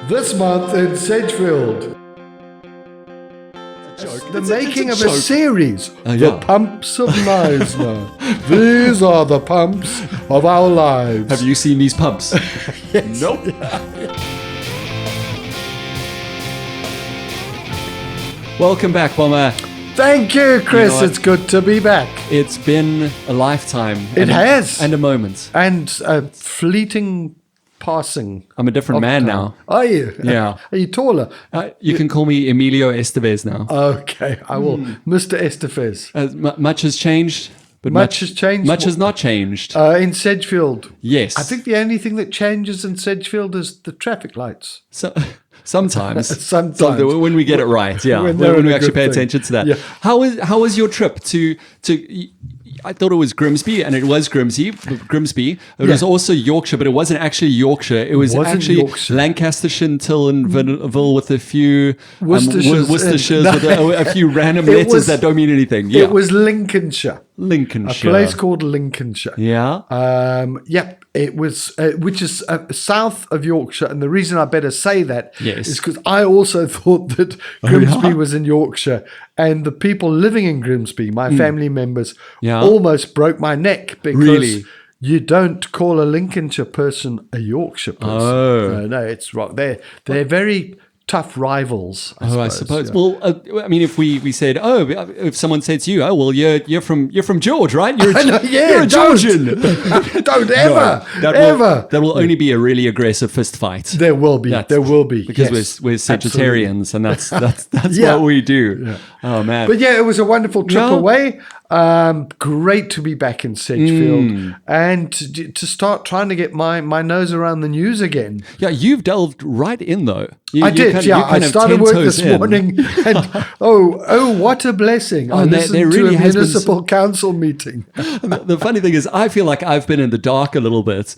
This month in Sedgefield. The making of a series, The Pumps of Lives now. These are the pumps of our lives. Have you seen these pumps? Yes. Nope. Welcome back, Bomber. Thank you, Chris. You know it's good to be back. It's been a lifetime. It has. And a moment. And a fleeting passing. I'm a different man now. Are you? Yeah. Are you taller? You can call me Emilio Estevez now. Okay, I will. Mr. Estevez. Much has changed. But Much has changed. Much has not changed. In Sedgefield. Yes. I think the only thing that changes in Sedgefield is the traffic lights. So, sometimes. Sometimes. When we get it right, yeah. When When, they're we a actually good pay thing. attention to that. Yeah. How was your trip to I thought it was Grimsby, and it was Grimsby. It was also Yorkshire, but it wasn't actually Yorkshire. It was Wasn't actually Yorkshire. Lancashire, Tillville with a few Worcestershires. with a few random It letters was- that don't mean anything. Yeah. It was Lincolnshire. A Lincolnshire. place called Lincolnshire. Yeah. Yep, it was, which is south of Yorkshire. And the reason I better say that Yes. is because I also thought that Grimsby yeah? was in Yorkshire. And the people living in Grimsby, my family members, Yeah. almost broke my neck because Really? you don't call a Lincolnshire person a Yorkshire person. Oh. No, it's wrong. They're very tough rivals, I suppose. yeah. Well, I mean, if we said, if someone said to you, oh, well, you're from George, right? You're you're a don't. Georgian. Don't ever, That will only be a really aggressive fist fight. There will be. That's- There will be. Because yes, we're Sagittarians, and that's Yeah. what we do. Oh man! But yeah, it was a wonderful trip Yeah. away. Great to be back in Sedgefield and to start trying to get my nose around the news again. Yeah, you've delved right in though. I did. I started work this morning, and oh, what a blessing! I and listened there really to a has been municipal council meeting. The funny thing is, I feel like I've been in the dark a little bit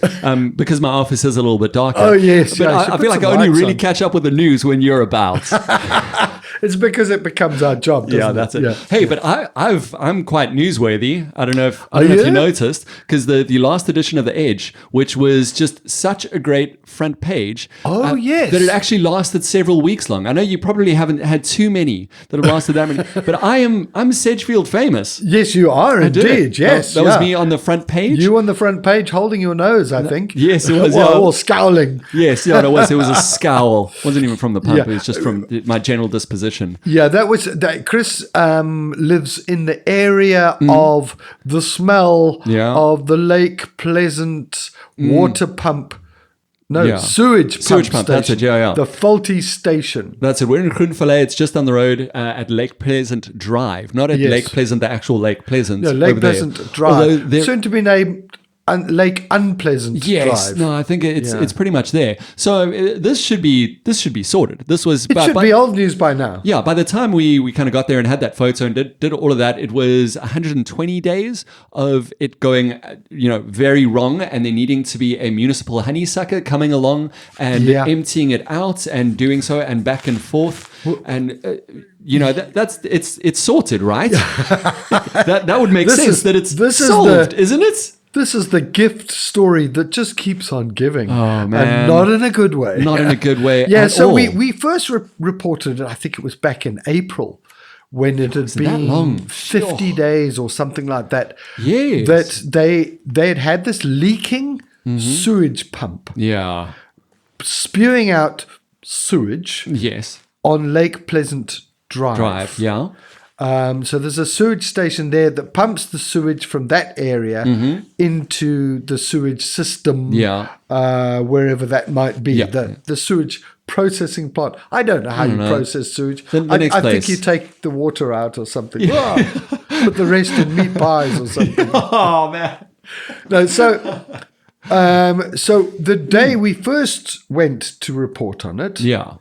because my office is a little bit darker. Oh, yes, but yeah, I should I put feel like I some only lights really on. catch up with the news when you're about. It's because it becomes our job. Doesn't Yeah, that's it. Yeah. Hey, but I'm quite newsworthy. I don't know if you? you noticed, because the last edition of The Edge, which was just such a great front page. Oh, yes. that it actually lasted several weeks long. I know you probably haven't had too many that have lasted that many, but I'm Sedgefield famous. Yes, you are I did it. indeed. Yes, that was yeah. me on the front page. You on the front page holding your nose, I think. Yes, it was, Well, yeah. or scowling. Yes, yeah, it was. It was a scowl. It wasn't even from the pump. Yeah. It was just from my general disposition. Yeah, that. Chris lives in the area of the smell Yeah. of the Lake Pleasant water pump. No, Yeah. sewage Sewage pump pump, station. that's it, yeah. The faulty station. That's it. We're in Groenfallet. It's just on the road at Lake Pleasant Drive, not at Yes. Lake Pleasant, the actual Lake Pleasant. No, Lake over there. Pleasant Although Drive. there- Soon to be named Lake Unpleasant Yes, Drive. no, I think it's Yeah. it's pretty much there. So this should be sorted. This was It should be old news by now. yeah. By the time we kind of got there and had that photo and did all of that, it was 120 days of it going very wrong, and there needing to be a municipal honeysucker coming along and Yeah. emptying it out and doing so and back and forth and. It's sorted, right? that would make This sense is- that it's this is solved, the- isn't it? This is the gift story that just keeps on giving. Oh, man. And not in a good way. Not in a good way Yeah, at so all. we first reported it, I think it was back in April, when it had that been long? 50 days or something like that. Yes. That they had this leaking sewage pump Yeah. spewing out sewage Yes. on Lake Pleasant Drive. Yeah. So there's a sewage station there that pumps the sewage from that area into the sewage system, Yeah. wherever that might be. Yeah. The sewage processing plant. I don't know how you process sewage. The next I think place. you take the water out or something. Put the rest in meat pies or something. Oh man. No, so the day we first went to report on it, Yeah.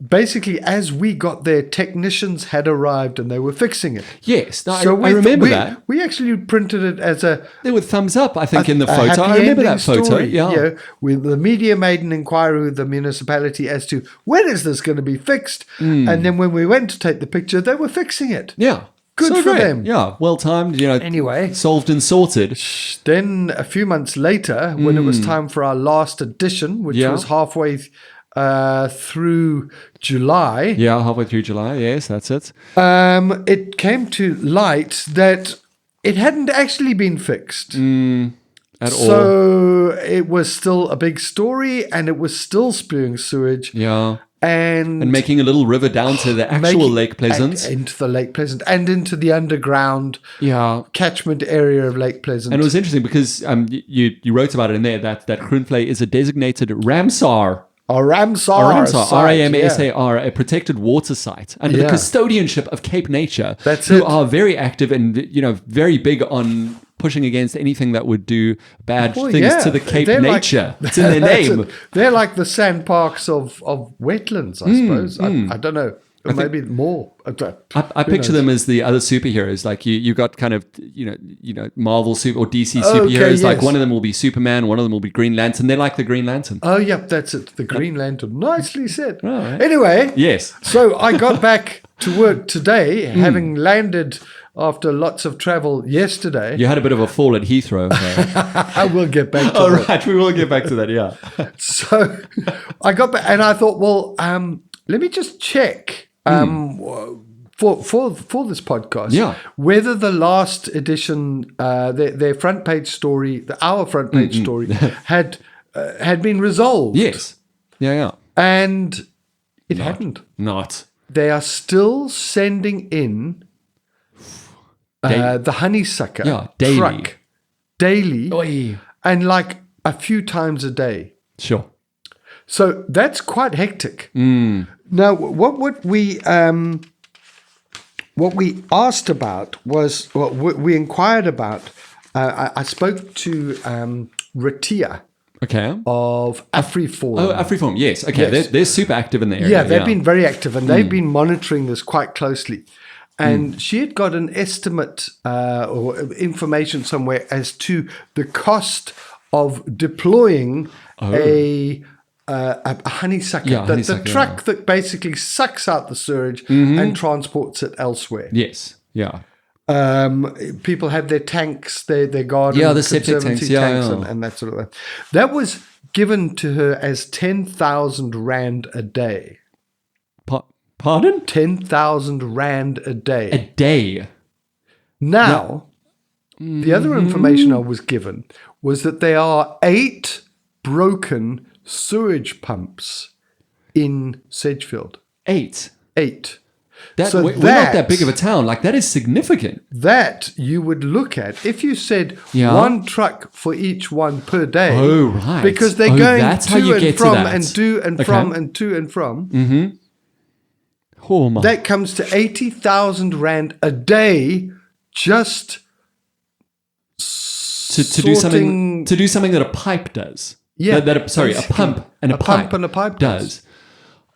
basically as we got there, technicians had arrived and they were fixing it. Yes. No, I we remember we, that. We actually printed it as a There were thumbs up, I think, in the a photo. I happy remember ending that photo. story. Yeah. The media made an inquiry with the municipality as to when is this going to be fixed, Hmm. and then when we went to take the picture, they were fixing it. Yeah. Good So for great. them. Yeah, well timed. Anyway. solved and sorted. Then a few months later, when it was time for our last edition, which Yeah. was halfway through July, Yeah, halfway through July. Yes, that's it. it came to light that it hadn't actually been fixed. At all. So it was still a big story, and it was still spewing sewage. Yeah. And Making a little river down to the actual making- Lake Pleasant. into the Lake Pleasant, and into the underground Yeah. catchment area of Lake Pleasant. And it was interesting because you wrote about it in there that Groenvlei is a designated Ramsar. a Ramsar, Ramsar, site, RAMSAR, a protected water site under the Yeah. custodianship of Cape Nature. That's who it. are very active and very big on pushing against anything that would do bad Well, things yeah, to the Cape they're like- Nature. It's in their That's name. it. They're like the sandparks of wetlands, I suppose. I don't know. Or maybe more. I picture them as the other superheroes. Like you got kind of Marvel super or DC superheroes. Like yes. one of them will be Superman, one of them will be Green Lantern. They're like the Green Lantern. Oh, yep, that's it. The Green Lantern. Nicely said. Right. Anyway, Yes. so I got back to work today, Hmm. having landed after lots of travel yesterday. You had a bit of a fall at Heathrow. I will get back to All that. right, we will get back to that. Yeah. So I got back, and I thought, well, let me just check for this podcast, Yeah. whether the last edition, their front page story, our front page story, had been resolved. Yes. Yeah. And it hadn't. Not. They are still sending in the honeysucker Yeah, daily. truck daily, Oi. and like a few times a day. Sure. So that's quite hectic. Now, what we asked about was, we inquired about. I spoke to Ratia Okay. of AfriForum. Oh, AfriForum. Yes. Okay. Yes. They're super active in the area. Yeah, they've been very active, and they've been monitoring this quite closely. And she had got an estimate or information somewhere as to the cost of deploying a honeysucker, Yeah, the honeysucker, truck that basically sucks out the sewage and transports it elsewhere. Yes. Yeah. People have their tanks, their garden, Yeah, the septic conservancy tanks, yeah, tanks yeah. And that sort of thing. That was given to her as 10,000 Rand a day. Pardon? 10,000 Rand a day. A day. Now, the other information I was given was that there are 8 broken sewage pumps in Sedgefield. 8. 8. We're So not that big of a town. Like that is significant. That you would look at if you said Yeah. one truck for each one per day. Oh, right. Because they're Oh, going that's how to you and get to from that. and to and Okay. from and to and from. Oh my. That comes to 80,000 Rand a day just to do sorting- something that a pipe does. Yeah, a basically. pump and a pipe. pump and a pipe does.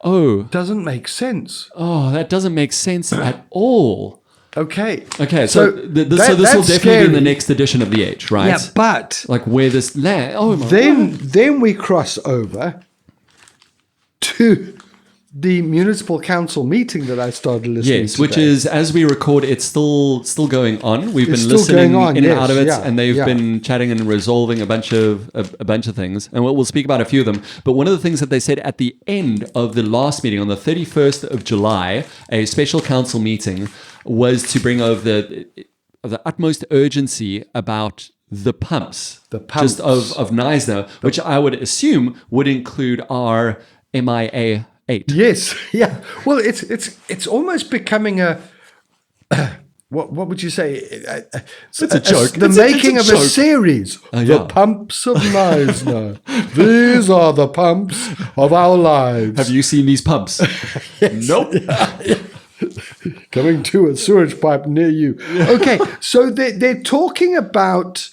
Oh, doesn't make sense. that doesn't make sense at all. Okay. Okay, so this will that's definitely be in the scary. next edition of the Age, right? Yeah, but Like where this land. Oh my. then we cross over to the municipal council meeting that I started listening Yes, to. which is as we record, it's still going on. We've It's been still listening going on, in and yes, out of it, yeah, and they've yeah. been chatting and resolving a bunch of things, and we'll speak about a few of them. But one of the things that they said at the end of the last meeting on the 31st of July, a special council meeting, was to bring over the utmost urgency about the pumps, The pumps. just of Knysna, which I would assume would include our MIA 8. Yes, yeah. Well, it's almost becoming a what would you say? It's a joke. The It's a making of a joke. series. yeah. The pumps of Knysna. These are the pumps of our lives. Have you seen these pumps? Nope. Coming to a sewage pipe near you. Okay, so they're talking about.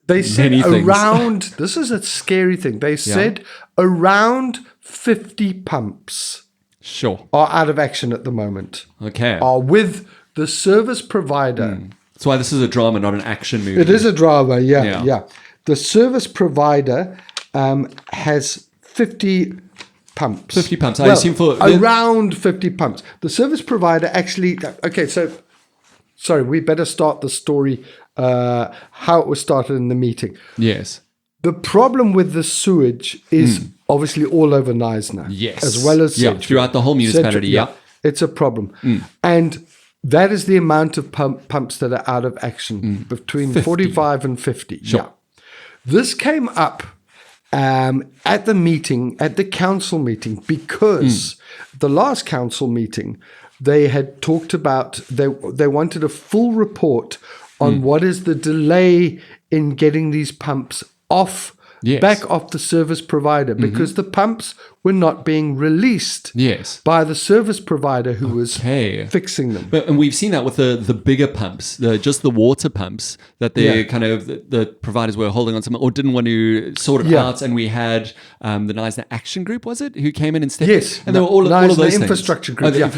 They said Many things. around. This is a scary thing. They said around 50 pumps Sure. are out of action at the moment. Okay. Are with the service provider. That's why this is a drama, not an action movie. It is a drama, Yeah. yeah. The service provider has 50 pumps. 50 pumps. I assume for around 50 pumps. The service provider actually. Okay, so sorry, we better start the story. How it was started in the meeting. Yes. The problem with the sewage is obviously all over Knysna. Yes. As well as Sedgwick. Throughout the whole municipality. Sedgwick, it's a problem. And that is the amount of pumps that are out of action, between 45 and 50. Sure. Yeah. This came up at the meeting, at the council meeting, because the last council meeting, they had talked about, they wanted a full report on what is the delay in getting these pumps back off the service provider, because the pumps were not being released by the service provider who was fixing them. And we've seen that with the bigger pumps, just the water pumps that they kind of the providers were holding on to or didn't want to sort it out. And we had the Knysna Action Group, was it, who came in and stepped in? And there were all of those infrastructure things. Group.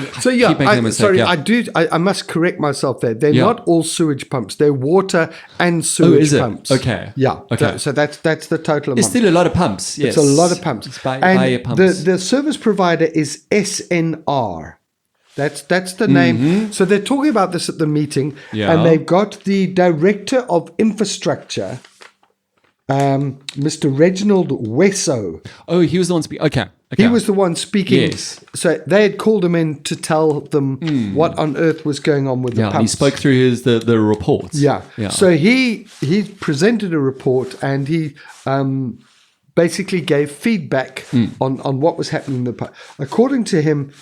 I must correct myself there. They're not all sewage pumps. They're water and sewage pumps. Okay. Yeah. Okay. So that's the total amount. It's still a lot of pumps. Yes. It's a lot of pumps. It's by pumps. The service provider is SNR. That's the name. So they're talking about this at the meeting, and they've got the director of infrastructure, Mr. Reginald Wesso. Oh, he was the one speaking. Okay. He was the one speaking. Yes. So they had called him in to tell them what on earth was going on with the pumps. And he spoke through the reports. Yeah. So he presented a report, and he basically gave feedback on what was happening in the pump. According to him,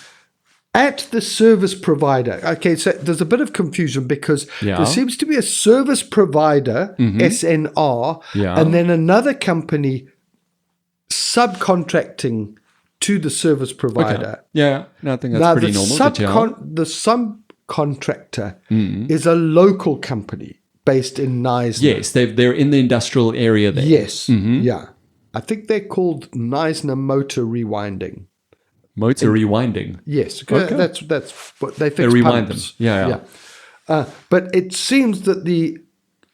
at the service provider, okay, so there's a bit of confusion because there seems to be a service provider, SNR, and then another company subcontracting to the service provider. Okay. Yeah, no, I think that's pretty normal. The subcontractor is a local company based in Knysna. Yes, they're in the industrial area there. Yes, yeah. I think they're called Knysna Motor Rewinding. Motor rewinding. Yes, that's what they fix. They rewind pumps. them. Yeah. But it seems that the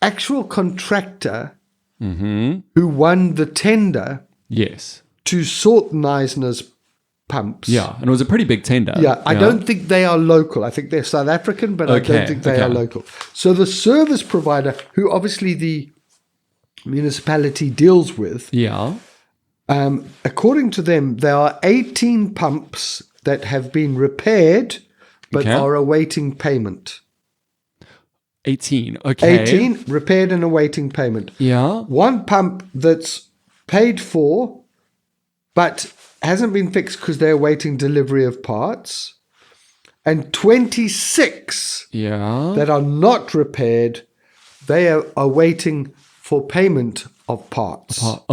actual contractor who won the tender to sort Knysna's pumps. Yeah, and it was a pretty big tender. Yeah, I don't think they are local. I think they're South African, but I don't think they are local. So the service provider, who obviously the municipality deals with, according to them, there are 18 pumps that have been repaired but are awaiting payment. 18, okay. 18 repaired and awaiting payment. Yeah. One pump that's paid for but hasn't been fixed because they're awaiting delivery of parts. And 26 that are not repaired, they are waiting for payment of parts. So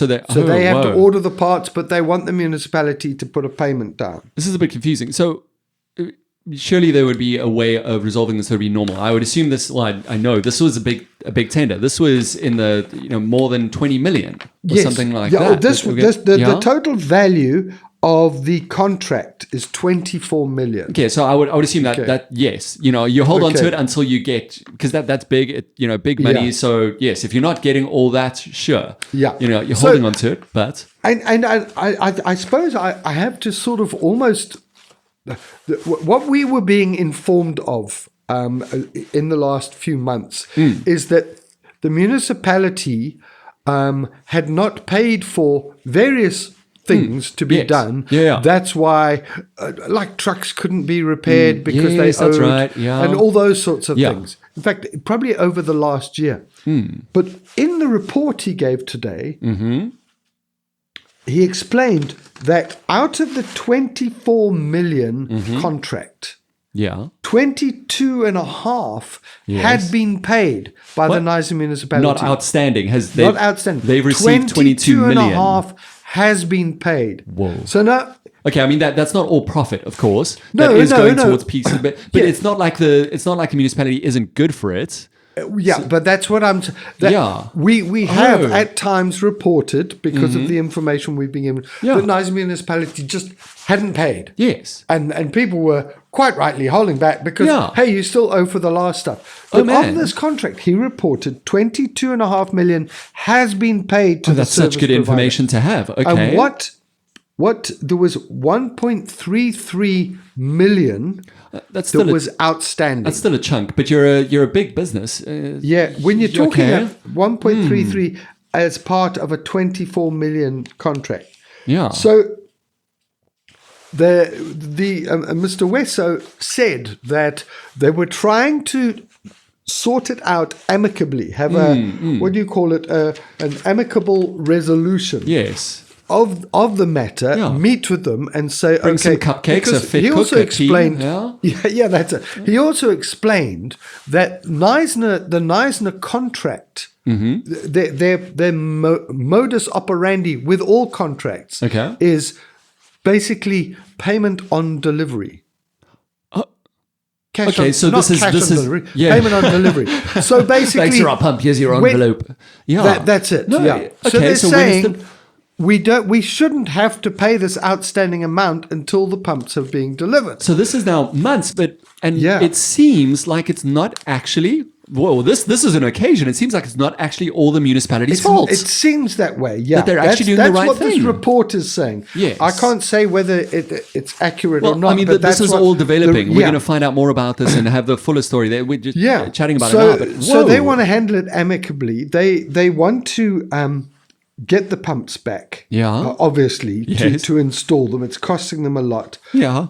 they have to order the parts, but they want the municipality to put a payment down. This is a bit confusing. So surely there would be a way of resolving this that would be normal. I would assume this. Well, I know this was a big tender. This was in the more than 20 million or something like that. The total value of the contract is 24 million. Okay, so I would assume that yes, you hold on to it until you get, because that's big, big money. Yeah. So yes, if you're not getting all that, sure, you're holding on to it, but and I suppose I have to sort of almost what we were being informed of in the last few months is that the municipality had not paid for various things to be done. Yeah. That's why, like trucks couldn't be repaired because they owed, that's right. Yeah. And all those sorts of things. In fact, probably over the last year. But in the report he gave today, he explained that out of the 24 million contract, 22.5 had been paid by the Knysna municipality. Not outstanding. Not outstanding. They've received 22 million. 22.5 has been paid. Whoa. So now, okay, I mean that's not all profit, of course. No, that is going towards pieces, but it's not like the municipality isn't good for it. But that's what I'm. We have at times reported, because of the information we've been given, that Knysna municipality just hadn't paid. Yes, and people were quite rightly holding back because hey, you still owe for the last stuff. But on this contract, he reported 22.5 million has been paid to the that's service such good provider. information to have. Okay, And what there was 1.33 million That's that still was outstanding. that's still a chunk, but you're a big business. Yeah, when you're talking okay. about 1.33 as part of a 24 million contract. Yeah. So the Mr. Wesso said that they were trying to sort it out amicably, have what do you call it, an amicable resolution. Yes. Of the matter, meet with them and say, Bring okay, some cupcakes, because a fit he cook, also a explained, tea, yeah, that's it. He also explained that the Neisner contract, their modus operandi with all contracts, is basically payment on delivery. Cash Okay, on, so not this cash is on delivery, payment on delivery. So basically, thanks for our pump. Here's your envelope. That's it. No, Yeah. Okay, So they're so saying we shouldn't have to pay this outstanding amount until the pumps are being delivered. So this is now months, it seems like it's not actually. Well, this is an occasion. It seems like it's not actually all the municipalities' fault. It seems that way. Yeah, That they're actually doing the right That's what thing. this report is saying. Yes. I can't say whether it's accurate or not. I mean, but this is that's all developing. We're yeah. going to find out more about this and have the fuller story. We're just chatting about so, it now. But so they want to handle it amicably. They want to get the pumps back. Yeah. Obviously, Yes. to install them. It's costing them a lot. Yeah.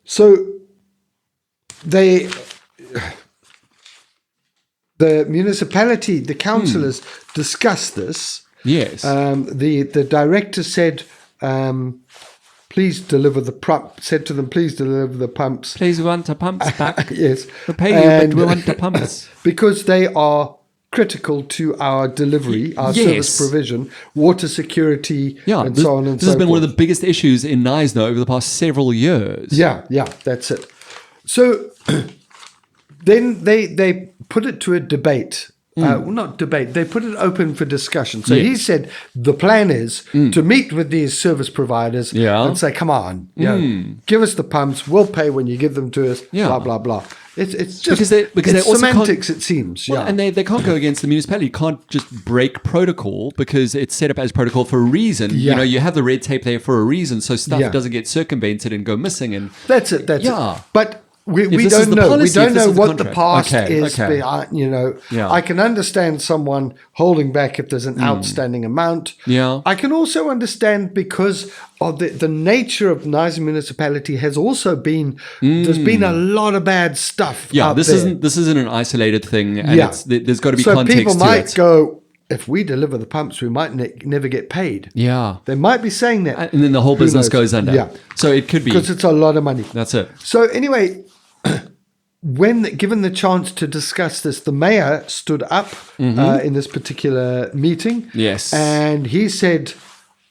So the municipality, the councillors discussed this. Yes. The director said, please deliver the said to them, please deliver the pumps. Please, we want the pumps back. Yes. We'll pay you, but we want the pumps. Because they are critical to our delivery, our service provision, water security, and so on and so forth. This has been one of the biggest issues in Neisner over the past several years. Yeah, that's it. So then they put it to a debate. Not debate. They put it open for discussion. So he said the plan is to meet with these service providers and say, "Come on, give us the pumps. We'll pay when you give them to us." Blah blah blah. It's just because they also semantics. It seems. Well, and they can't go against the municipality. You can't just break protocol because it's set up as protocol for a reason. Yeah. You know, you have the red tape there for a reason, so stuff doesn't get circumvented and go missing. And that's it. That's it. But we this don't is the know. policy, We don't if this know is the what the contract. past is. Okay. I can understand someone holding back if there's an outstanding amount. Yeah. I can also understand because of the nature of Neisner municipality has also been there's been a lot of bad stuff. Yeah, this there. isn't an isolated thing, and there's got to be so context people to might it. go, if we deliver the pumps, we might never get paid. Yeah. They might be saying that. And then the whole Who business knows? goes under. Yeah. So it could be. Because it's a lot of money. That's it. So anyway, when given the chance to discuss this, the mayor stood up in this particular meeting. Yes. And he said,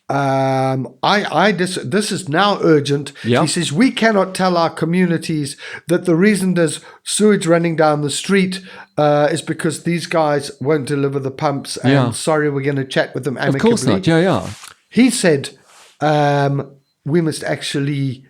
this is now urgent. Yeah. He says, we cannot tell our communities that the reason there's sewage running down the street is because these guys won't deliver the pumps. And sorry, we're going to chat with them amicably. Of course not. Yeah. He said, we must actually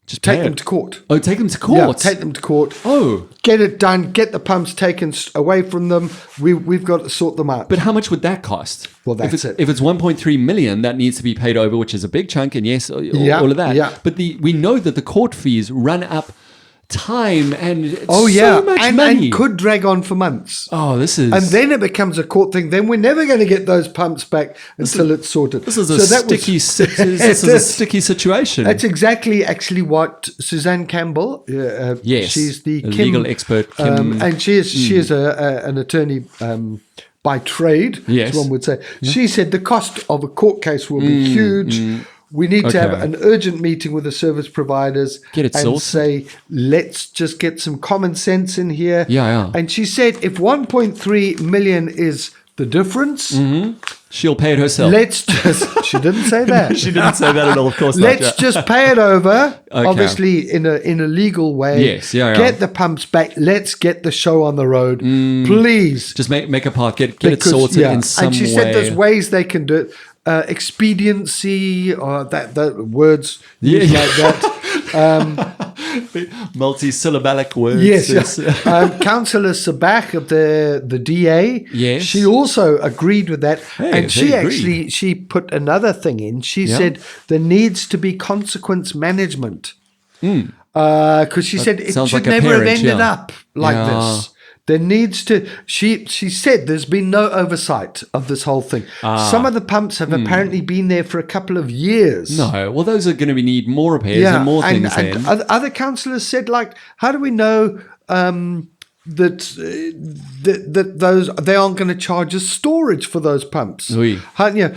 Just take them to court. Oh, take them to court. Yeah, take them to court. Oh. Get it done. Get the pumps taken away from them. We've got to sort them out. But how much would that cost? Well, that's if it. If it's 1.3 million, that needs to be paid over, which is a big chunk, and yes, all of that. Yeah. But we know that the court fees run up time and it's so much and money. could drag on for months. Oh, this is... And then it becomes a court thing. Then we're never going to get those pumps back until it's sorted. This is a sticky situation. That's exactly actually what Suzanne Campbell. Yes, she's the legal expert. Kim, and she is an attorney by trade. Yes. as one would say. She said the cost of a court case will be huge. We need to have an urgent meeting with the service providers and sorted. say, let's just get some common sense in here. Yeah. And she said, if 1.3 million is the difference, she'll pay it herself. let's just, she didn't say that. She didn't say that at all, of course not. Let's just pay it over, Okay. obviously in a legal way. Yes, yeah. Get the pumps back. Let's get the show on the road, please. Just make a path, get it sorted in some way. And she said there's ways they can do it. Expediency, or that words used like that. Multi-syllabic words. Yes, is- Councillor Sabak of the DA. Yes. She also agreed with that, Hey, and they she agreed. she put another thing in. She Yeah. said there needs to be consequence management because she said it sounds should like a never parent, have ended yeah. up like Yeah. this. There needs to. She said there's been no oversight of this whole thing. Some of the pumps have apparently been there for a couple of years. No, well, those are going to need more repairs and more things and in. other councillors said, like, how do we know that those they aren't going to charge us storage for those pumps? Oui. How, you know,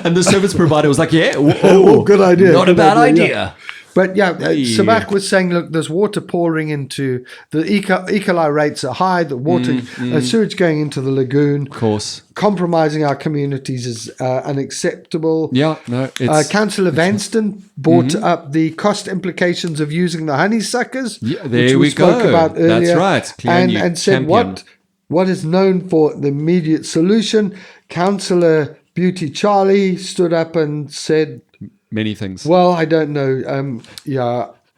And the service provider was like, yeah, oh, good idea. Not good a bad idea. yeah. But yeah, Hey. Sabak was saying, look, there's water pouring into the E. coli rates are high. The water, sewage going into the lagoon, Of course. compromising our communities is unacceptable. Yeah, no, it's... Councillor Vanston brought up the cost implications of using the honeysuckers, Yeah, there which we spoke go. about earlier. That's right. Clearly And said championed. what is known for the immediate solution. Councillor Beauty Charlie stood up and said, many things. well, I don't know.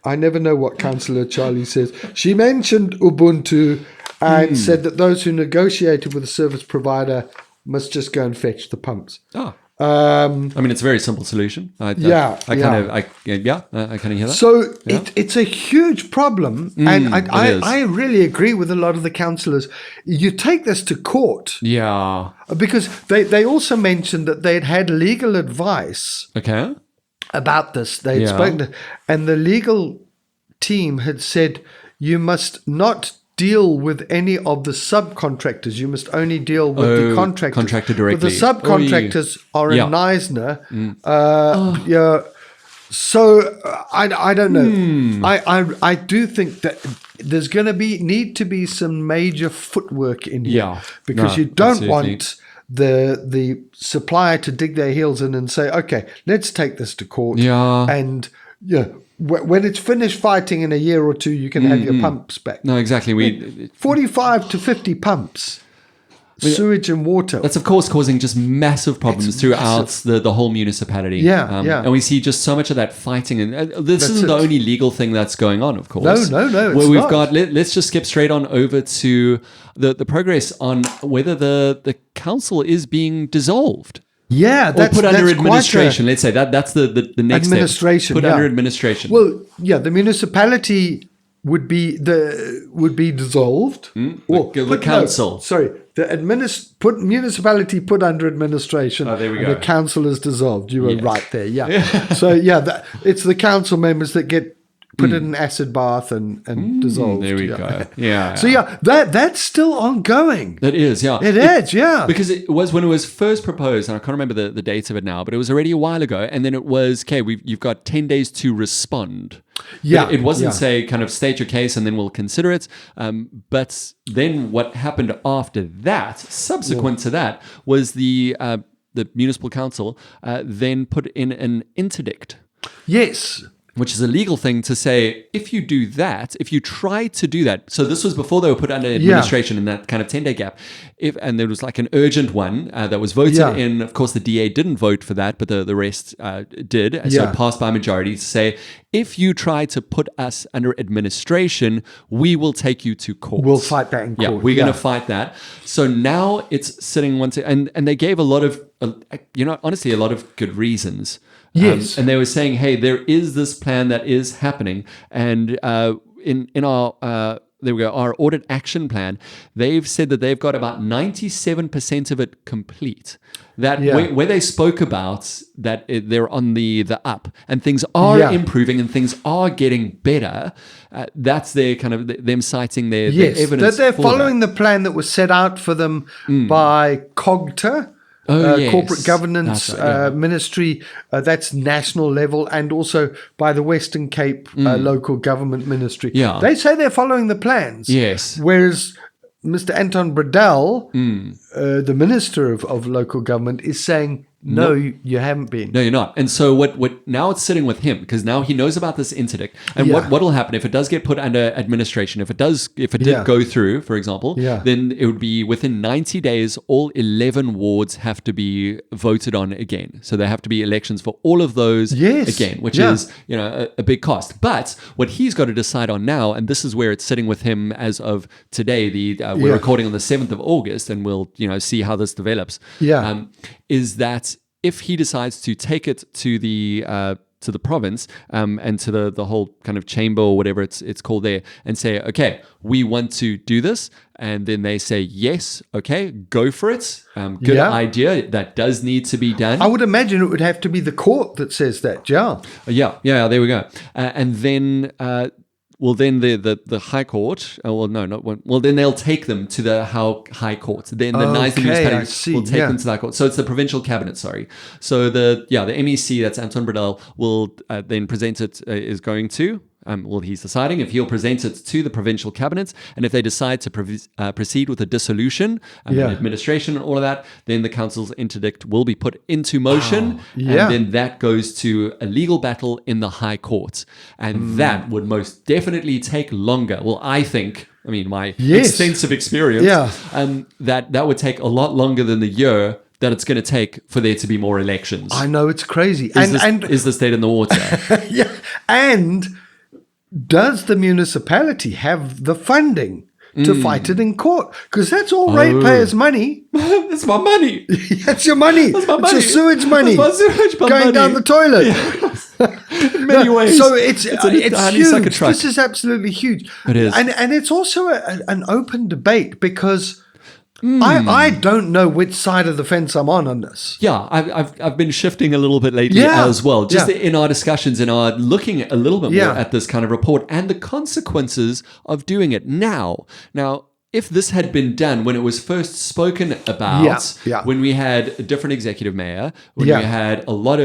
I never know what Councillor Charlie says. She mentioned Ubuntu and said that those who negotiated with the service provider must just go and fetch the pumps. Oh. Um, I mean, it's a very simple solution. I kind Yeah, of hear that. So it's a huge problem, and it is. I really agree with a lot of the councillors. You take this to court Yeah. because they also mentioned that they'd had legal advice Okay. about this. They'd Yeah. spoken to, and the legal team had said you must not deal with any of the subcontractors. You must only deal with the contractors. Contractor But directly. the subcontractors are Yeah. in Neisner. Yeah. So I don't know. I do think that there's going to need to be some major footwork in here. Yeah. Because No, you don't absolutely. want the supplier to dig their heels in and say, okay, let's take this to court. Yeah. And when it's finished fighting in a year or two, you can have your pumps back. No, exactly. 45 to 50 pumps, sewage and water. That's of course causing just massive problems throughout the whole municipality. Yeah, yeah. And we see just so much of that fighting, and this That's isn't the it. only legal thing that's going on, of course. No, it's Where we've not. got, let's just skip straight on over to the progress on whether the council is being dissolved. Yeah, Or that's put under that's quite administration. Let's say that's the next step. Administration, Put yeah. under administration. Well, yeah, the municipality would be dissolved. the council. The municipality put under administration. Oh, there we and go. the council is dissolved. You were Yes. right there. Yeah. So yeah, it's the council members that get put in an acid bath and dissolved. there we yeah. go. Yeah. So yeah, that's still ongoing. That is, yeah. It is, yeah. Because it was when it was first proposed, and I can't remember the dates of it now, but it was already a while ago. And then it was, okay, you've got 10 days to respond. Yeah, It wasn't yeah. say kind of state your case and then we'll consider it. But then what happened after that, subsequent to that, was the municipal council then put in an interdict. Yes. Which is a legal thing to say, if you do that, if you try to do that, so this was before they were put under administration in that kind of 10-day gap, and there was like an urgent one that was voted in. Of course, the DA didn't vote for that, but the rest did. So it passed by majority to say, if you try to put us under administration, we will take you to court. We'll fight that in court. Yeah, we're going to fight that. So now it's sitting and they gave a lot of, honestly, a lot of good reasons. Yes. And they were saying, hey, there is this plan that is happening. And in our, there we go, our audit action plan, they've said that they've got about 97% of it complete. That where they spoke about that they're on the up and things are improving and things are getting better, that's their kind of them citing their evidence. That they're for following the plan that was set out for them by COGTA. Yes. Corporate Governance That's right, Ministry, that's national level, and also by the Western Cape Local Government Ministry. Yeah. They say they're following the plans. Yes. Whereas Mr. Anton Bradell, the Minister of Local Government, is saying No, you haven't been. No, you're not. And so what now it's sitting with him because now he knows about this interdict. And Yeah. what will happen if it does get put under administration, if it did Yeah. go through, for example, Yeah. then it would be within 90 days, all 11 wards have to be voted on again. So there have to be elections for all of those Yes. again, which Yeah. is, a big cost. But what he's got to decide on now, and this is where it's sitting with him as of today, we're Yeah. recording on the 7th of August, and we'll, see how this develops. Yeah. Is that if he decides to take it to the province and to the whole kind of chamber or whatever it's called there, and say, okay, we want to do this, and then they say yes, okay, go for it. Good Yeah. idea. That does need to be done. I would imagine it would have to be the court that says that, yeah. Yeah, there we go. And then, then the High Court, then they'll take them to the High Court. Then the nice Okay, municipality I see, will take yeah. them to the High Court. So it's the provincial cabinet, sorry. So the MEC, that's Anton Bredell, will then present it, is going to, he's deciding if he'll present it to the provincial cabinet, and if they decide to proceed with a dissolution, and administration and all of that, then the council's interdict will be put into motion, Yeah. and then that goes to a legal battle in the High Court, and that would most definitely take longer. Well, I think, my Yes. extensive experience, Yeah. that would take a lot longer than the year that it's going to take for there to be more elections. I know, it's crazy. Is the state in the water? Yeah, and does the municipality have the funding to fight it in court? Because that's all ratepayers' money. It's my money. That's your money. That's my It's money. your sewage money. That's my sewage going money. down the toilet. In many ways. So it's a honeysucker huge. truck. This is absolutely huge. It is. and it's also an open debate because I don't know which side of the fence I'm on this. Yeah, I've been shifting a little bit lately Yeah. as well. Just Yeah. in our discussions and our looking a little bit Yeah. more at this kind of report and the consequences of doing it now. Now, if this had been done when it was first spoken about, Yeah. when we had a different executive mayor, when Yeah. we had a lot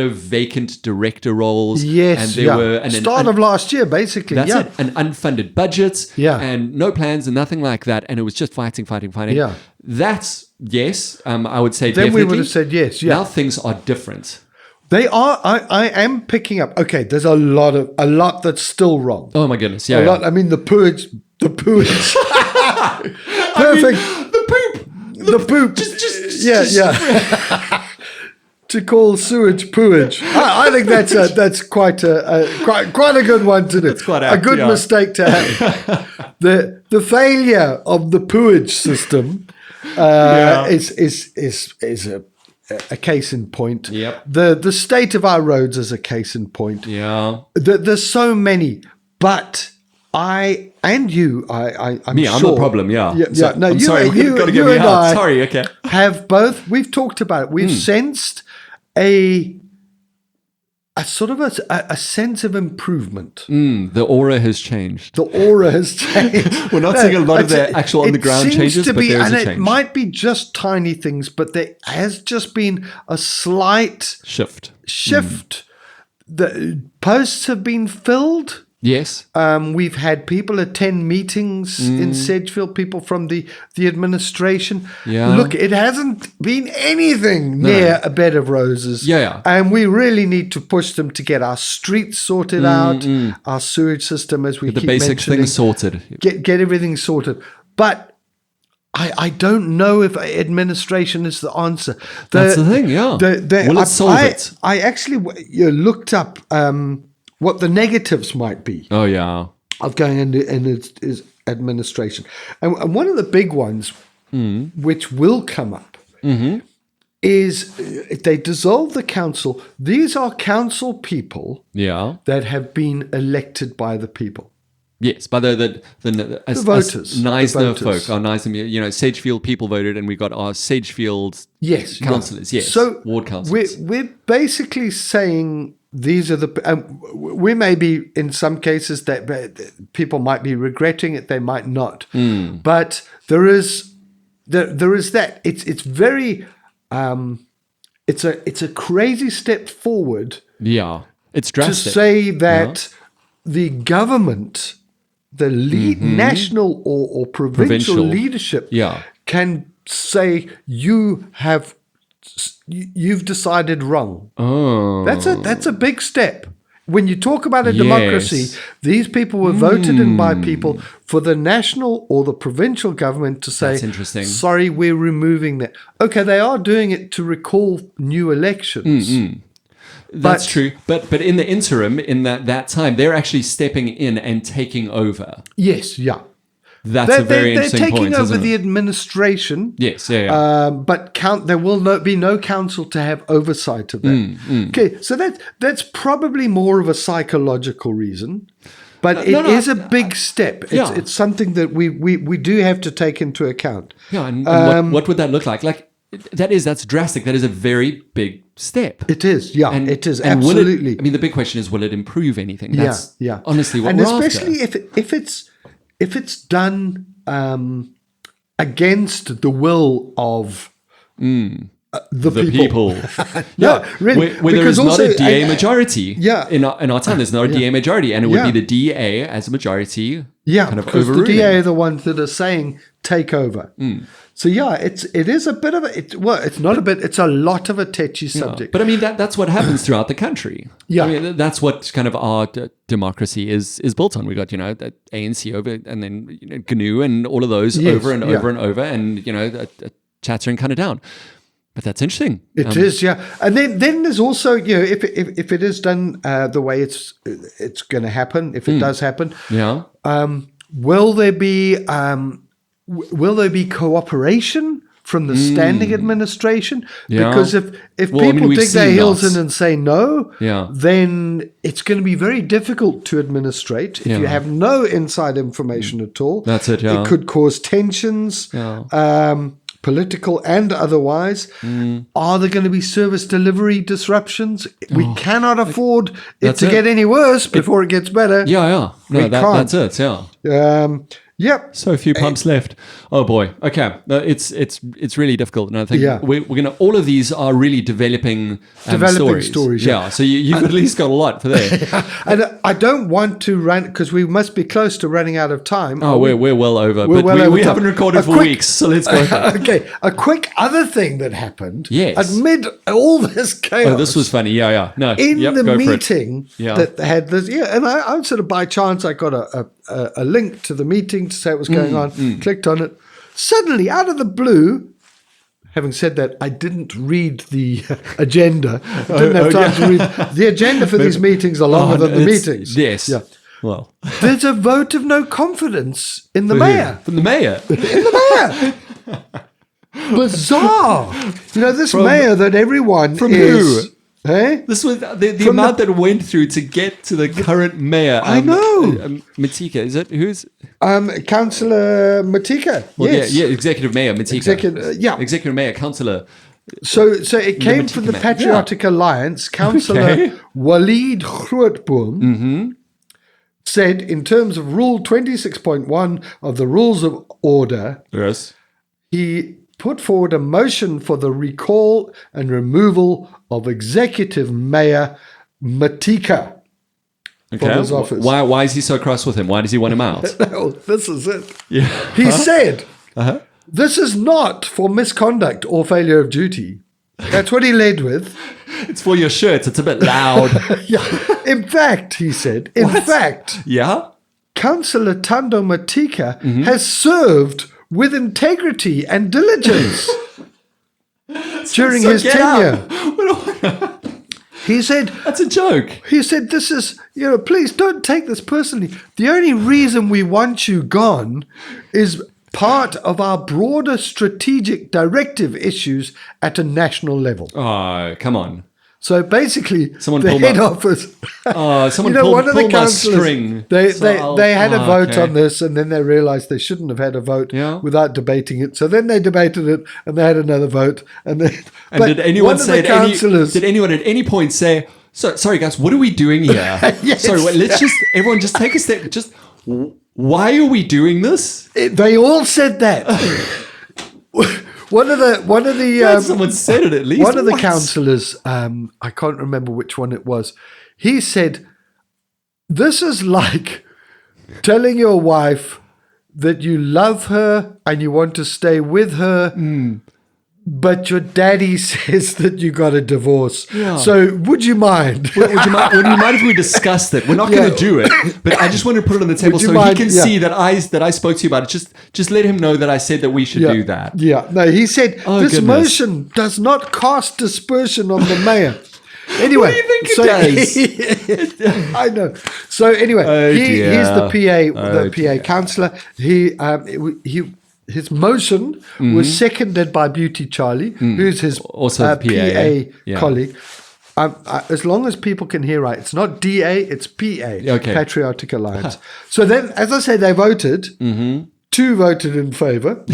of vacant director roles, Yes, and there were start of last year, basically. That's yeah. it. An unfunded budget, Yeah. and no plans and nothing like that, and it was just fighting. Yeah. That's yes. I would say Then definitely. we would have said yes. Yeah. Now things are different. They are. I am picking up. Okay, there's a lot that's still wrong. Oh my goodness! A Yeah, lot. I mean, the pooage. Perfect. The poop. Just yeah. To call sewage pooage. I think that's quite a good one to do. It's quite a apt, good yeah. mistake to have. The failure of the pooage system is a case in point. Yep. The state of our roads is a case in point. Yeah. There's so many, but I'm I'm sure. the problem. Yeah. Yeah. No, I'm you, sorry. you, Got to you get me and out. I Sorry. Okay. have both. We've talked about it. We've sensed a sort of a sense of improvement. The aura has changed. The aura has changed. We're not seeing a lot of the actual on the ground changes, but there is a and change. it might be just tiny things, but there has just been a slight Shift. The posts have been filled. Yes. We've had people attend meetings in Sedgefield, people from the administration. Yeah. Look, it hasn't been anything near a bed of roses. Yeah. And we really need to push them to get our streets sorted out, our sewage system, as we The keep basic mentioning. things sorted. Get everything sorted. But I don't know if administration is the answer. That's the thing, yeah. Will it solve it? I actually looked up what the negatives might be Oh yeah. of going into his administration. And one of the big ones, which will come up, is if they dissolve the council, these are council people Yeah. that have been elected by the people. Yes, by the voters. Neisner The voters. folk, our Neisner, Sagefield people voted, and we got our Sagefield Yes. councillors. yeah. Yes, So ward councillors. we're basically saying these are the. We may be in some cases that people might be regretting it, they might not. But there is that. It's very. It's a crazy step forward Yeah, it's to drastic. say that the government, the national or provincial Provincial. leadership, Yeah. can say you have you've decided wrong. Oh. That's a big step. When you talk about a democracy, these people were voted in by people for the national or the provincial government to say, That's interesting. sorry, we're removing that. Okay, they are doing it to recall new elections. That's true. But in the interim, in that time, they're actually stepping in and taking over. Yes, yeah. That's a very interesting They're taking point, over isn't the it? administration. Yes, yeah. But there will be no council to have oversight of that. Okay, so that's probably more of a psychological reason, but it is a big step. It's something that we do have to take into account. Yeah, and what would that look like? Like that's drastic. That is a very big step. It is, yeah. It is and absolutely. I mean, the big question is, will it improve anything? That's yeah. honestly what and we're especially after. if it's done against the will of the people. No, really, where there is because not a also- DA majority. Yeah. In our time, there's not a DA majority, and it would Yeah. be the DA as a majority. Yeah, kind of because the overruling. DA are the ones that are saying take over. So yeah, it is a bit of it's a lot of a touchy subject. But I mean, that's what happens throughout the country. Yeah. I mean, that's what kind of our democracy is built on. We got, that ANC over, and then GNU and all of those Yes, over and yeah. over and over, and, chattering kind of down. But that's interesting. It is, yeah. And then there's also, if it is done the way it's going to happen, if it does happen, Yeah. will there be cooperation from the standing administration? Yeah. Because if Well, I mean, people we've dig their seen heels lots. in and say no, Yeah. then it's going to be very difficult to administrate if you Yeah. have no inside information at all. That's it, yeah. It could cause tensions. Yeah. Political and otherwise. Are there going to be service delivery disruptions? We cannot afford it That's to it. get any worse before it gets better. Yeah. No, We that's it. Yeah. Yep. So few pumps left. Oh boy. Okay. No, it's really difficult, and I think Yeah. we're gonna. All of these are really developing stories, Yeah. yeah. So you've at least got a lot for there. And I don't want to run because we must be close to running out of time. Oh, we're well over, We're but well we over time. haven't recorded A for quick- weeks, so let's go. Okay, a quick other thing that happened Yes. amid all this chaos. Oh, this was funny. Yeah. No. in yep, the go for it. meeting Yeah. that had this, and I sort of by chance I got a link to the meeting to say what was going on, clicked on it. Suddenly, out of the blue, having said that, I didn't read the agenda. I didn't have time to read. The agenda for these meetings are longer than the it's- meetings. Yes. Yeah. Well, There's a vote of no confidence in the mayor. From the mayor. In the mayor. Bizarre. This mayor that everyone From is. who? Eh? This was the amount that went through to get to the current mayor. I know. Matika, is it? Who's? Councillor Matika. Well, yes. yeah, executive mayor Matika. Executive mayor, councillor. So it came from the Matika, Patriotic Alliance. Councillor Okay. Waleed Grootboom said, in terms of Rule 26.1 of the Rules of Order, Yes. he put forward a motion for the recall and removal of Executive Mayor Matika from his office. Why is he so cross with him? Why does he want him out? Oh, this is it. Yeah. He said, Uh-huh. this is not for misconduct or failure of duty. That's what he led with. It's for your shirts. It's a bit loud. Yeah. In fact, he said, Yeah. Councillor Tando Matika has served with integrity and diligence during So his get tenure. out. He said, That's a joke. this is, please don't take this personally. The only reason we want you gone is part of our broader strategic directive issues at a national level. Oh, come on. So basically, Someone the pulled head my- office, Someone one of the pulled my councillors, string. they So had a vote okay. on this, and then they realised they shouldn't have had a vote Yeah. without debating it. So then they debated it, and they had another vote. And And did anyone say councillors? did anyone at any point say, sorry guys, what are we doing here? Yes. Sorry, wait, everyone just take a step. Just why are we doing this? They all said that. One of the Someone said it at least. one of the What? councillors, I can't remember which one it was. He said, "This is like telling your wife that you love her and you want to stay with her, but your daddy says that you got a divorce. Yeah. So would you mind? Would you mind if we discussed it? We're not going to do it, but I just want to put it on the table Would you so mind? he can Yeah. see that I spoke to you about it. Just let him know that I said that we should do that. Yeah. No, he said Oh, this goodness. motion does not cast dispersion on the mayor. Anyway, What do you think it does? I know. So anyway, Oh, dear. he's the PA, Oh, the PA councillor. His motion was seconded by Beauty Charlie, who's his Also the PA, yeah. colleague. As long as people can hear right, it's not DA, it's PA, Okay. Patriotic Alliance. So then, as I say, they voted. 2 voted in favour.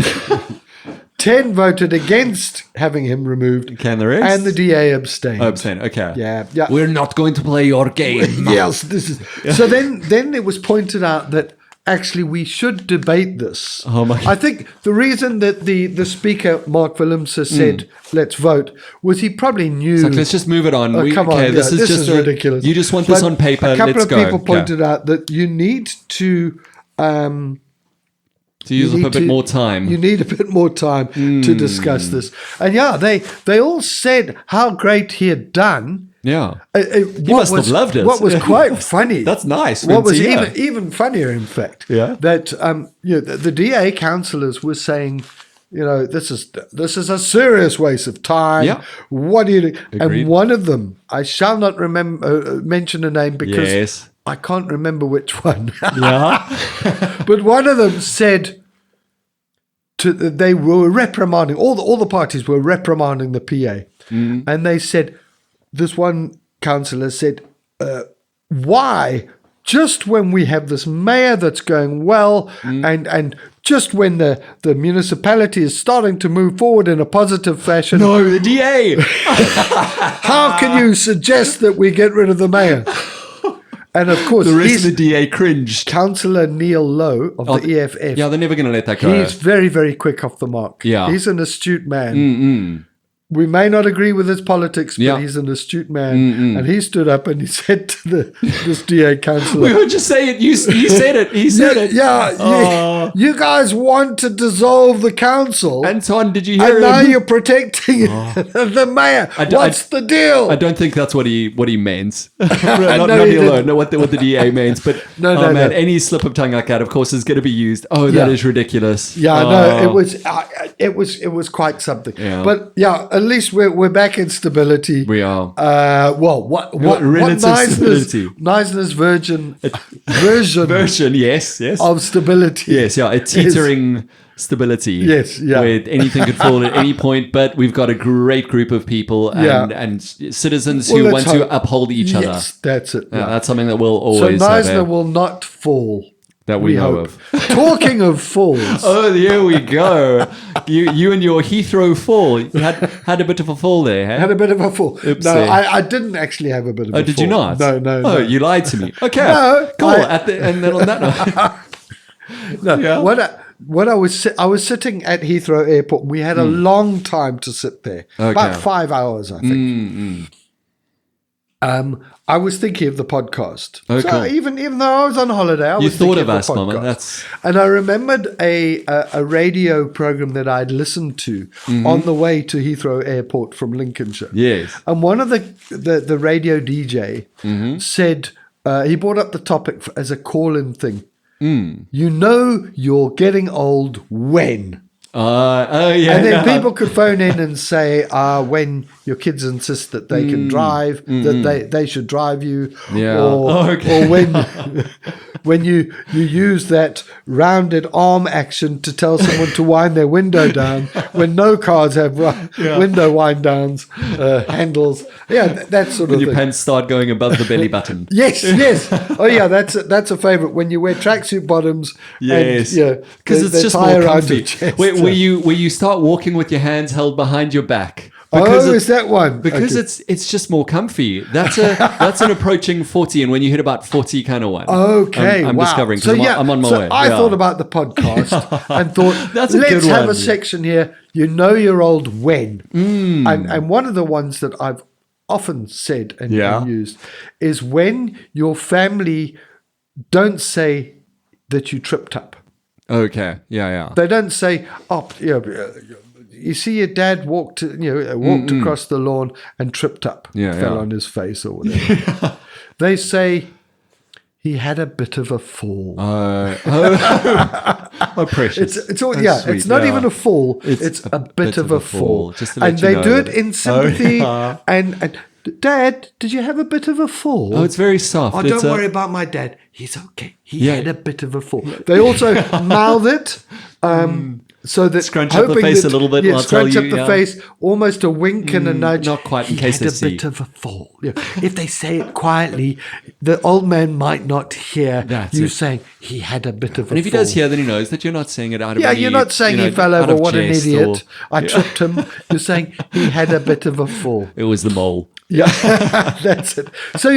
10 voted against having him removed. Can the rest? And the DA abstained. Oh, abstain. Okay. Yeah. We're not going to play your game. Yes, this is. So then it was pointed out that actually we should debate this. Oh my! I think the reason that the speaker Mark Willemse said let's vote was he probably knew. It's like, let's just move it on. Come on, this is ridiculous. You just want this But on paper. A couple let's of go. people pointed out that you need to. To use up a bit more time. You need a bit more time to discuss this. And yeah, they all said how great he had done. Yeah. You must have loved it. What was quite funny. That's nice. What was to hear. even funnier, in fact, Yeah. that the DA councillors were saying, this is a serious waste of time. Yeah. What do you do? Agreed. And one of them, I shall not mention a name because Yes. I can't remember which one. Yeah. But one of them said they were reprimanding all the parties were reprimanding the PA, and they said this one councillor said, "Why? Just when we have this mayor that's going well, and just when the municipality is starting to move forward in a positive fashion, No, the DA. how can you suggest that we get rid of the mayor?" And of course, The rest of the DA cringed. Councillor Neil Lowe of the EFF. Yeah, they're never going to let that go. He's very, very quick off the mark. Yeah. He's an astute man. We may not agree with his politics, but Yeah. he's an astute man. And he stood up and he said to this DA councillor, We heard you say it. You said it. He said it. Yeah, you guys want to dissolve the council. Anton, did you hear And now him? you're protecting the mayor. What's the deal? I don't think that's what he means. not No, he Neil Lowe, didn't. no, what the DA means. But No, man, no. any slip of tongue like that, of course, is going to be used. Oh, Yeah. that is ridiculous. Yeah, Oh. no, it was quite something. Yeah. But yeah, at least we're back in stability. We are. What relative stability. Neisner's version Version, yes. of stability. Yes, yeah, a teetering stability. Yes, yeah. Where anything could fall at any point, but we've got a great group of people and citizens who Well, want let's to hope. uphold each other. Yes, that's it. yeah. That's something that we'll So always have. Neisner will not fall. That we know hope. of. Talking of falls. Oh, there we go. You and your Heathrow fall. You had a bit of a fall there, huh? Had a bit of a fall. Oopsie. No, I didn't actually have a bit of a fall. Oh, did you not? No. Oh, you lied to me. Okay. No, cool. I- And then on that note. No, Yeah. I was sitting at Heathrow Airport. We had a long time to sit there, about 5 hours, I think. I was thinking of the podcast. Oh, so cool. even though I was on holiday, I You was thought thinking of the us, Mama. podcast. And I remembered a radio program that I'd listened to on the way to Heathrow Airport from Lincolnshire. Yes. And one of the radio DJ said, he brought up the topic as a call-in thing. You know you're getting old when. Oh, yeah. And then people could phone in and say, when your kids insist that they can drive, that they should drive you, Yeah. or when you use that rounded arm action to tell someone to wind their window down when no cars have window wind downs, handles. Yeah, that sort of Your thing. pants start going above the belly button. Yes. Oh yeah, that's a favorite when you wear tracksuit bottoms. Yes. And, Because it's they just tie more around your comfy. chest. Where you start walking with your hands held behind your back. Is that one? Because Okay. it's just more comfy. That's an approaching 40, and when you hit about 40 kind of one. Okay, I'm wow. discovering So because I'm on my way. I Yeah. thought about the podcast and thought, That's a let's good have one. a section here. You know you're old when, and one of the ones that I've often said and used is when your family don't say that you tripped up. Okay. Yeah. They don't say, you see your dad walked across the lawn and tripped up, fell on his face or whatever. They say he had a bit of a fall. Oh, precious. It's not even a fall. It's a bit of a fall. Just to let and you they know do it that- in sympathy. And Dad, did you have a bit of a fall? Oh, it's very soft. Oh, It's don't a- worry about my dad. He's okay. He had a bit of a fall. They also mouth it. So that Scrunch up the face a little bit, Yeah, I'll tell scrunch you, up the yeah. face, almost a wink and a nudge. not quite, in He case had they a see. bit of a fall. Yeah. If they say it quietly, the old man might not hear That's you it. saying he had a bit of a fall. And if he does hear, then he knows that you're not saying it out of Yeah, any, you're not saying you know, he fell out over, of what an jest idiot. or- I tripped him. You're saying he had a bit of a fall. It was the mole. Yeah, that's it. So I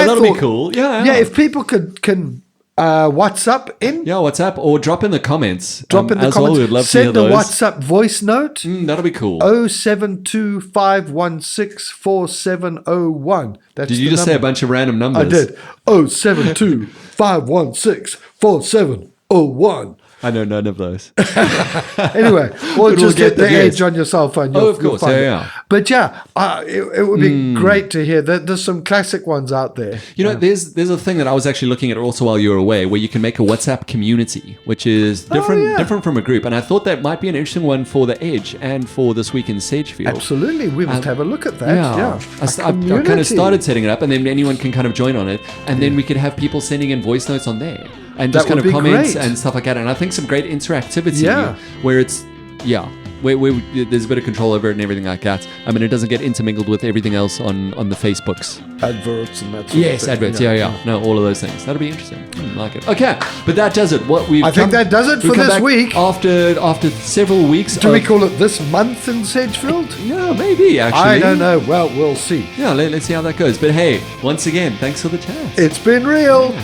that'll thought, be cool. Yeah. Yeah, if people can WhatsApp in, Yeah, WhatsApp or drop in the comments. drop in the as comments, well, we'd love to send hear a those. WhatsApp voice note. That'll be cool. 0725164701. That's Did you the just say a number. bunch of random numbers? I did. 0725164701. I know none of those. Anyway, or we'll just get hit the them, yes. edge on your cell phone. Oh, of you'll course, find it. yeah. But it would be great to hear. There's some classic ones out there. You know, there's a thing that I was actually looking at also while you were away, where you can make a WhatsApp community, which is different from a group. And I thought that might be an interesting one for the Edge and for This Week in Sagefield. Absolutely, we must have a look at that. Yeah, I kind of community. started setting it up, and then anyone can kind of join on it, and then we could have people sending in voice notes on there, and just That kind would of be comments great. and stuff like that. And I think some great interactivity, Yeah. where it's where there's a bit of control over it and everything like that. I mean, it doesn't get intermingled with everything else on the Facebooks. Adverts and that. Sort of Yes, thing. adverts. Yeah. No, all of those things. That'll be interesting. Like it. Okay, but that does it. I think that does it we've for come this back week. After several weeks. Do we call it this month in Sagefield? Yeah, maybe actually. I don't know. Well, we'll see. Yeah, let's see how that goes. But hey, once again, thanks for the chat. It's been real. Yeah.